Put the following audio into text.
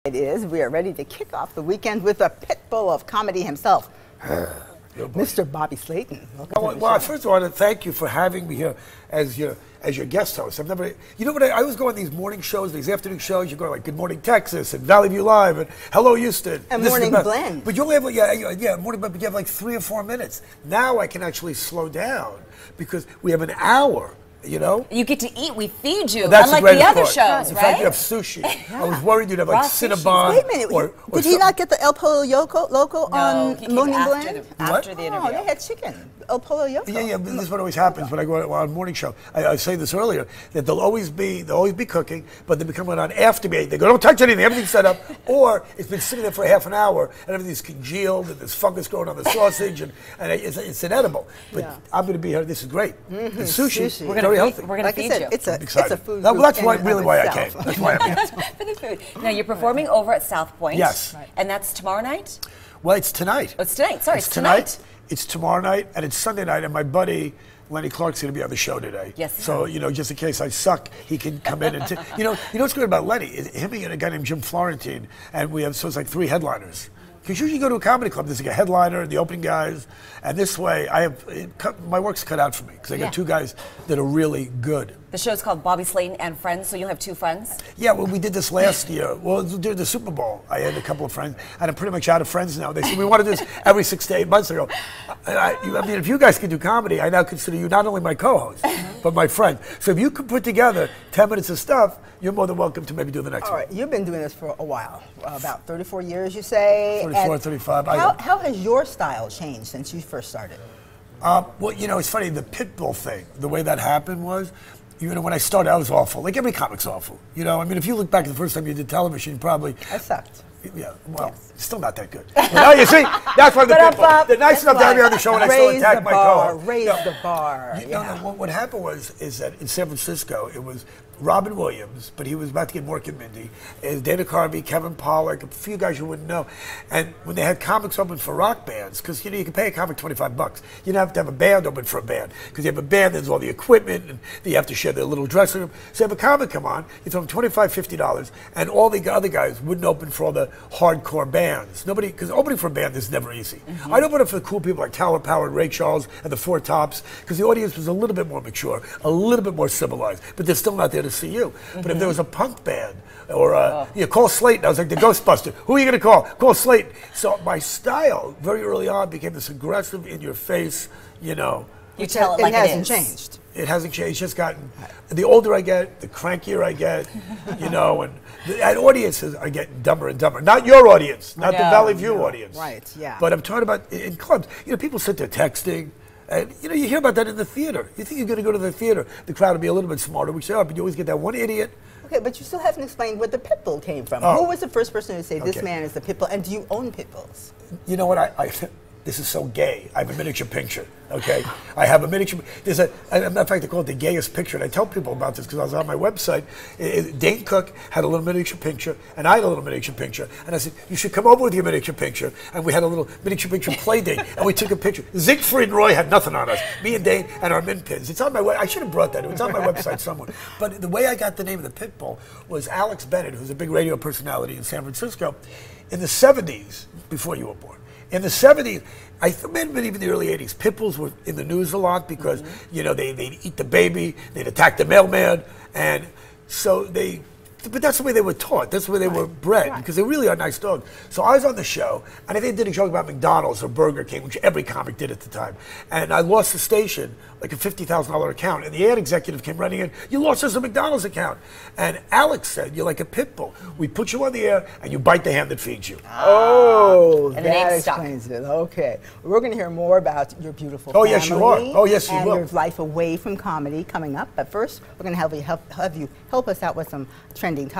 It is. We are ready to kick off the weekend with a Pitbull of Comedy himself, Mr. Bobby Slayton. Well, first of all, I want to thank you for having me here as your guest host. I've never, you know what? I always go on these morning shows, these afternoon shows. You go like Good Morning Texas and Valley View Live and Hello Houston and Morning Blend. But you only have Morning Blend. But you have like 3 or 4 minutes. Now I can actually slow down because we have an hour. You know? You get to eat, we feed you, that's unlike the other shows, right? In right? fact, you have sushi. I was worried you'd have like Cinnabon. Wait a minute, did he not get the El Pollo Loco on Morning Blend? After the interview. Oh, they had chicken. El Pollo Loco. Yeah, this is what always happens when I go on a morning show. I was saying this earlier, that they'll always be cooking, but they become on after me. They go, don't touch anything, everything's set up. Or it's been sitting there for half an hour, and everything's congealed, and there's fungus growing on the sausage, and it's inedible. But I'm going to be here, this is great. The sushi, we're very healthy. We're going to feed you. It's a food. Well, that's really why I came. That's why I'm here. For the food. Now, you're performing over at South Point. Yes. Right. And that's tomorrow night? Well, it's tonight. Oh, it's tonight. Sorry, it's tonight. It's tomorrow night, and it's Sunday night, and my buddy Lenny Clark's going to be on the show today. Yes. So, just in case I suck, he can come in and... you know what's great about Lenny? Him and a guy named Jim Florentine, and it's like 3 headliners. Because usually you go to a comedy club, there's like a headliner, the opening guys, and this way my work's cut out for me because I got 2 guys that are really good. The show's called Bobby Slayton and Friends, so you'll have 2 friends? Yeah, well, we did this last year. Well, during the Super Bowl, I had a couple of friends, and I'm pretty much out of friends now. They said, we want to do this every 6 to 8 months ago. I mean, if you guys can do comedy, I now consider you not only my co-host, but my friend. So if you can put together 10 minutes of stuff, you're more than welcome to maybe do the next one. All right, you've been doing this for a while, about 34 years, you say? 34, 35. How has your style changed since you first started? Well, it's funny, the Pitbull thing, the way that happened was, when I started, I was awful. Like every comic's awful. I mean, if you look back at the first time you did television, you probably... I sucked. Yeah, well, still not that good. Now you see, that's why the Pitbull, they're nice enough to have me on the show and I still attack my co-host. Raise the bar. What happened is that in San Francisco, it was Robin Williams, but he was about to get Mork and Mindy, Dana Carvey, Kevin Pollak, a few guys you wouldn't know. And when they had comics open for rock bands, because you can pay a comic $25, you don't have to have a band open for a band, because you have a band, there's all the equipment, and you have to share their little dressing room. So you have a comic come on, you throw them $25, $50, and all the other guys wouldn't open for all the hardcore bands. Nobody, because opening for a band is never easy. I'd open up for the cool people like Tower Power and Ray Charles and the Four Tops, because the audience was a little bit more mature, a little bit more civilized, but they're still not there to see you. But if there was a punk band, or call Slayton, I was like the Ghostbuster. Who are you going to call? Call Slayton. So my style, very early on, became this aggressive, in-your-face, You tell it like it hasn't changed. It hasn't changed. It's just gotten, the older I get, the crankier I get, and audiences are getting dumber and dumber. Not your audience, not the Valley View audience. Right, yeah. But I'm talking about in clubs. People sit there texting. And you hear about that in the theater. You think you're going to go to the theater, the crowd will be a little bit smarter, which they are, but you always get that one idiot. Okay, but you still haven't explained where the Pitbull came from. Who was the first person to say, this man is the Pitbull, and do you own Pitbulls? You know what, this is so gay. I have a miniature picture, okay? I have a miniature, as a matter of fact, they call it the gayest picture, and I tell people about this because I was on my website. Dane Cook had a little miniature picture, and I had a little miniature picture, and I said, you should come over with your miniature picture, and we had a little miniature picture play date, and we took a picture. Siegfried and Roy had nothing on us, me and Dane and our min pins. It's on my website. I should have brought that. It's on my website somewhere. But the way I got the name of the Pitbull was Alex Bennett, who's a big radio personality in San Francisco, in the 70s, before you were born. In the 70s, I think even the early 80s, Pitbulls were in the news a lot because, they'd eat the baby, they'd attack the mailman, and so but that's the way they were taught. That's the way they were bred, because they really are nice dogs. So I was on the show, and I think they did a joke about McDonald's or Burger King, which every comic did at the time. And I lost the station, like a $50,000 account, and the ad executive came running in, you lost us a McDonald's account. And Alex said, you're like a pit bull. We put you on the air, and you bite the hand that feeds you. Oh, that explains it. Okay. We're going to hear more about your beautiful family. Yes, you are. Oh, yes, you will. And your life away from comedy coming up. But first, we're going to have you help us out with some trending topics.